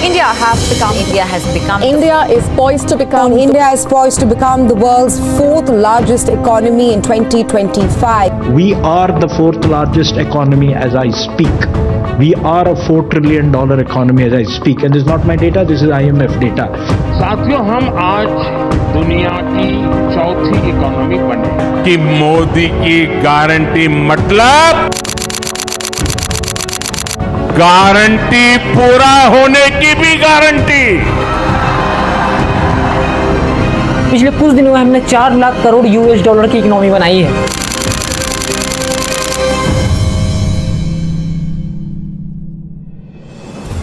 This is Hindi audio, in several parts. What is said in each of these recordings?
India has become India is poised to become the world's fourth largest economy in 2025. We are the fourth largest economy as I speak. We are a $4 trillion economy as I speak. And this is not my data, this is IMF data. साथियों, हम आज दुनिया की चौथी इकोनॉमी बने कि मोदी की गारंटी मतलब गारंटी पूरा होने की भी गारंटी। पिछले कुछ दिनों में हमने 4 लाख करोड़ यूएस डॉलर की इकोनॉमी बनाई है।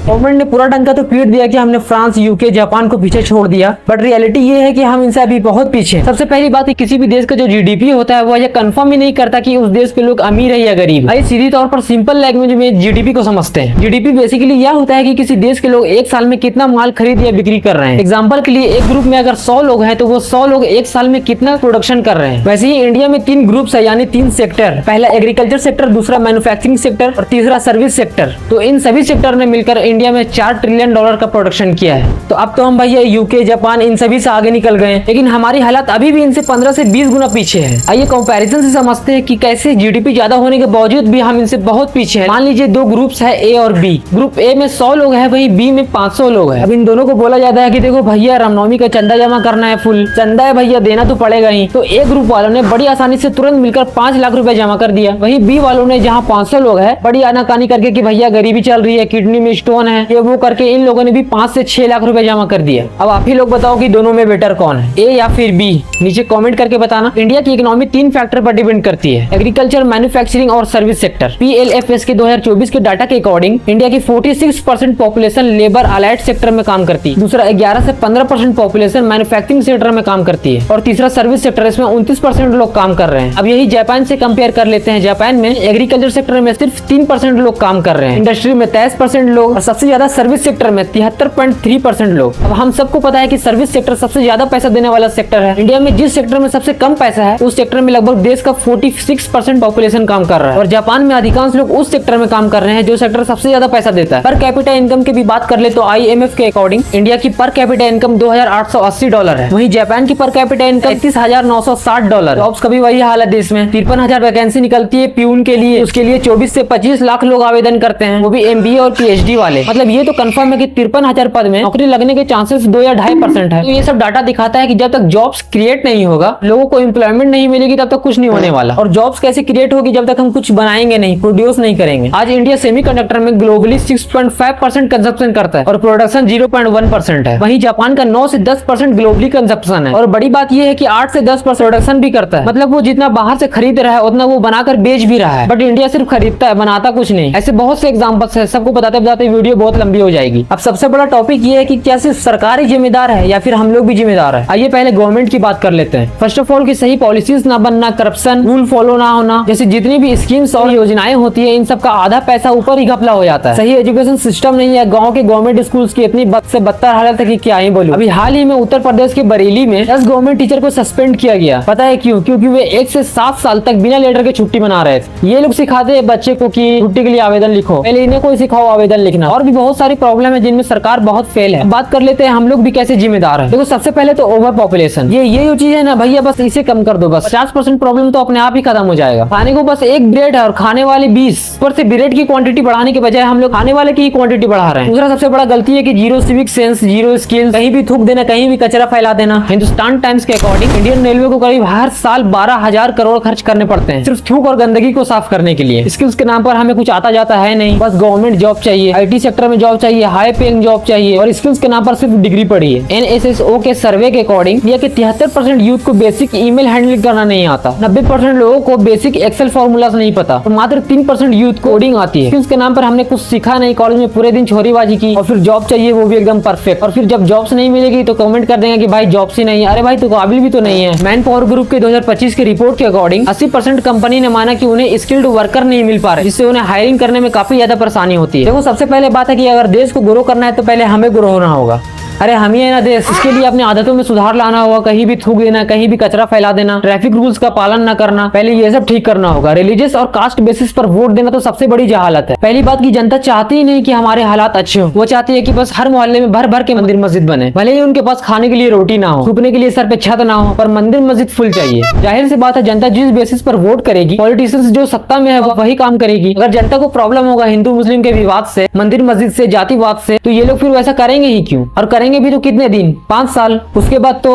गवर्नमेंट ने पूरा डंका तो पीट दिया कि हमने फ्रांस, यूके, जापान को पीछे छोड़ दिया, बट रियलिटी ये है कि हम इनसे अभी बहुत पीछे हैं। सबसे पहली बात है, किसी भी देश का जो जीडीपी होता है वो ये कंफर्म ही नहीं करता कि उस देश के लोग अमीर है या गरीब। आइए सीधी तौर पर सिंपल लैंग्वेज में जीडीपी को समझते हैं। जीडीपी बेसिकली यह होता है कि किसी देश के लोग एक साल में कितना माल खरीद या बिक्री कर रहे हैं। एग्जाम्पल के लिए एक ग्रुप में अगर 100 लोग हैं तो वो 100 लोग एक साल में कितना प्रोडक्शन कर रहे हैं। वैसे ही इंडिया में 3 ग्रुप्स है, यानी 3 सेक्टर। पहला एग्रीकल्चर सेक्टर, दूसरा मैन्युफैक्चरिंग सेक्टर और तीसरा सर्विस सेक्टर। तो इन सभी सेक्टर ने मिलकर इंडिया में $4 ट्रिलियन का प्रोडक्शन किया है। तो अब तो हम भैया यूके, जापान इन सभी से आगे निकल गए, लेकिन हमारी हालत अभी भी इनसे 15 से 20 गुना पीछे है। आइए कंपैरिजन से समझते हैं कि कैसे जीडीपी ज्यादा होने के बावजूद भी हम इनसे बहुत पीछे हैं। मान लीजिए 2 ग्रुप्स है, ए और बी। ग्रुप ए में 100 लोग हैं, वहीं बी में 500 लोग हैं। अब इन दोनों को बोला जाता है कि देखो भैया रामनवमी का चंदा जमा करना है, फुल चंदा है भैया, देना तो पड़ेगा ही। तो ए ग्रुप वालों ने बड़ी आसानी से तुरंत मिलकर 5 लाख रुपए जमा कर दिया। वहीं बी वालों ने, जहाँ 500 लोग है, बड़ी आनाकानी करके कि भैया गरीबी चल रही है, किडनी में स्टोन है, ये वो करके इन लोगों ने भी 5 से 6 लाख रुपए जमा कर दिया। अब आप ही लोग बताओ कि दोनों में बेटर कौन है, ए या फिर बी? नीचे कमेंट करके बताना। इंडिया की इकोनॉमी 3 फैक्टर पर डिपेंड करती है, एग्रीकल्चर, मैन्युफैक्चरिंग और सर्विस सेक्टर। पीएलएफएस के 2024 के डाटा के अकॉर्डिंग इंडिया की 46% पॉपुलेशन लेबर अलाइड सेक्टर में काम करती है, दूसरा 11 से 15% पॉपुलेशन मैन्युफैक्चरिंग सेक्टर में काम करती है और तीसरा सर्विस सेक्टर, इसमें 29% लोग काम कर रहे हैं। अब यही जापान से कंपेयर कर लेते हैं। जापान में एग्रीकल्चर सेक्टर में सिर्फ 3% लोग काम कर रहे हैं, इंडस्ट्री में 23% लोग और सबसे ज्यादा सर्विस सेक्टर में 73.3% लोग। अब हम सबको पता है कि सर्विस सेक्टर सबसे ज्यादा पैसा देने वाला सेक्टर है। इंडिया में जिस सेक्टर में सबसे कम पैसा है उस सेक्टर में लगभग देश का 46% पॉपुलेशन काम कर रहा है और जापान में अधिकांश लोग उस सेक्टर में काम कर रहे हैं जो सेक्टर सबसे ज्यादा पैसा देता है। पर कैपिटा इनकम की भी बात कर ले तो आईएमएफ के अकॉर्डिंग इंडिया की पर कैपिटा इनकम $2,880 है, वहीं जापान की पर कैपिटा इनकम $31,960। जॉब्स का भी वही हाल है देश में। 53,000 वैकेंसी निकलती है प्यून के लिए, उसके लिए 24 से 25 लाख लोग आवेदन करते हैं, वो भी एमबीए और पीएचडी वाले। मतलब ये तो कंफर्म है कि 53,000 पद में नौकरी लगने के चांसेस 2 या 2.5% है। तो ये सब डाटा दिखाता है कि जब तक जॉब्स क्रिएट नहीं होगा, लोगों को एम्प्लॉयमेंट नहीं मिलेगी, तब तक कुछ नहीं होने वाला। और जॉब्स कैसे क्रिएट होगी जब तक हम कुछ बनाएंगे नहीं, प्रोड्यूस नहीं करेंगे। आज इंडिया सेमीकंडक्टर में ग्लोबली 6.5% कंजप्शन करता है और प्रोडक्शन 0.1% है। वहीं जापान का 9 से 10% ग्लोबली कंजप्शन है और बड़ी बात यह है कि 8 से 10% प्रोडक्शन भी करता है। मतलब वो जितना बाहर से खरीद रहा है उतना वो बनाकर बेच भी रहा है, बट इंडिया सिर्फ खरीदता है, बनाता कुछ नहीं। ऐसे बहुत से एग्जाम्पल्स है, सबको बताते बताते वीडियो बहुत लंबी हो जाएगी। अब सबसे बड़ा टॉपिक ये है कि क्या सिर्फ सरकार ही जिम्मेदार है या फिर हम लोग भी जिम्मेदार है। आइए पहले गवर्नमेंट की बात कर लेते हैं। फर्स्ट ऑफ ऑल की सही पॉलिसीज ना बनना, करप्शन, रूल फॉलो ना होना, जैसे जितनी भी स्कीम्स और योजनाएं होती है इन सब का आधा पैसा ऊपर ही घपला हो जाता है। सही एजुकेशन सिस्टम नहीं है, गाँव के गवर्नमेंट स्कूल्स की इतनी बद से बदतर हालत है कि क्या ही बोलूं। अभी हाल ही में उत्तर प्रदेश के बरेली में 10 गवर्नमेंट टीचर को सस्पेंड किया गया। पता है क्यों? क्योंकि वे 1 से 7 साल तक बिना लेटर के छुट्टी मना रहे थे। ये लोग सिखाते हैं बच्चे को कि छुट्टी के लिए आवेदन लिखो, पहले इन्हें कोई सिखाओ आवेदन लिखना। और भी बहुत सारी प्रॉब्लम है जिनमें सरकार बहुत फेल है। बात कर लेते हैं हम लोग भी कैसे जिम्मेदार है। देखो सबसे पहले तो ओवर पॉपुलेशन, ये जो चीज है ना भैया, बस इसे कम कर दो, बस 50% प्रॉब्लम तो अपने आप ही खत्म हो जाएगा। खाने को बस 1 ब्रेड है और खाने वाले 20, ऊपर से ब्रेड की क्वांटिटी बढ़ाने के बजाय हम लोग खाने वाले की क्वांटिटी बढ़ा रहे हैं। दूसरा सबसे बड़ा गलती है कि zero civic sense, zero skill, कहीं भी थूक देना, कहीं भी कचरा फैला देना। हिंदुस्तान टाइम्स के अकॉर्डिंग इंडियन रेलवे को करीब हर साल 12,000 करोड़ खर्च करने पड़ते हैं सिर्फ थूक और गंदगी को साफ करने के लिए। स्किल्स के नाम पर हमें कुछ आता जाता है नहीं, बस गवर्नमेंट जॉब चाहिए, आईटी सेक्टर में जॉब चाहिए, हाई पेइंग जॉब चाहिए और स्किल्स के नाम पर सिर्फ डिग्री पढ़ी है। एनएसएसओ के सर्वे के अकॉर्डिंग इंडिया के 73% यूथ को बेसिक ईमेल हैंडलिंग करना नहीं आता, 90% लोगों को बेसिक एक्सेल फॉर्मूलाज नहीं पता और मात्र 3% यूथ को कोडिंग आती है। स्किल्स के नाम पर हमने कुछ सीखा नहीं, कॉलेज में पूरे दिन छोरीबाजी की और फिर जॉब चाहिए वो भी एकदम परफेक्ट। और फिर जब जॉब्स नहीं मिलेगी तो कमेंट कर देंगे कि भाई जॉब्स ही नहीं है। अरे भाई तो काबिल भी तो नहीं है। मैन पावर ग्रुप के 2025 की रिपोर्ट के अकॉर्डिंग 80% कंपनी ने माना कि उन्हें स्किल्ड वर्कर नहीं मिल पा रहे, जिससे उन्हें हायरिंग करने में काफी ज्यादा परेशानी होती है। देखो सबसे पहले बात है कि अगर देश को ग्रो करना है तो पहले हमें ग्रो होना होगा। अरे हम ही है ना देश, इसके लिए अपनी आदतों में सुधार लाना होगा। कहीं भी थूक देना, कहीं भी कचरा फैला देना, ट्रैफिक रूल्स का पालन न करना, पहले ये सब ठीक करना होगा। रिलीजियस और कास्ट बेसिस पर वोट देना तो सबसे बड़ी जहालत है। पहली बात की जनता चाहती ही नहीं कि हमारे हालात अच्छे हो, वो चाहती है कि बस हर मोहल्ले में भर भर के मंदिर मस्जिद बने, भले ही उनके पास खाने के लिए रोटी ना हो, थूकने के लिए सर पे छत ना हो, पर मंदिर मस्जिद फुल चाहिए। जाहिर सी बात है, जनता जिस बेसिस पर वोट करेगी, पॉलिटिशियंस जो सत्ता में है वो वही काम करेगी। अगर जनता को प्रॉब्लम होगा हिंदू मुस्लिम के विवाद से, मंदिर मस्जिद से, जातिवाद से, तो ये लोग फिर वैसा करेंगे ही क्यों? और करेंगे भी तो कितने दिन? 5 साल, उसके बाद तो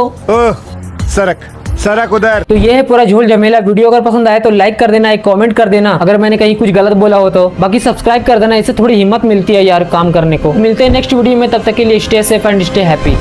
सरक उधर। तो ये है पूरा झोल झमेला। वीडियो अगर पसंद आए तो लाइक कर देना, एक कमेंट कर देना अगर मैंने कहीं कुछ गलत बोला हो तो। बाकी सब्सक्राइब कर देना, इससे थोड़ी हिम्मत मिलती है यार काम करने को। मिलते हैं नेक्स्ट वीडियो में, तब तक के लिए stay safe and stay happy.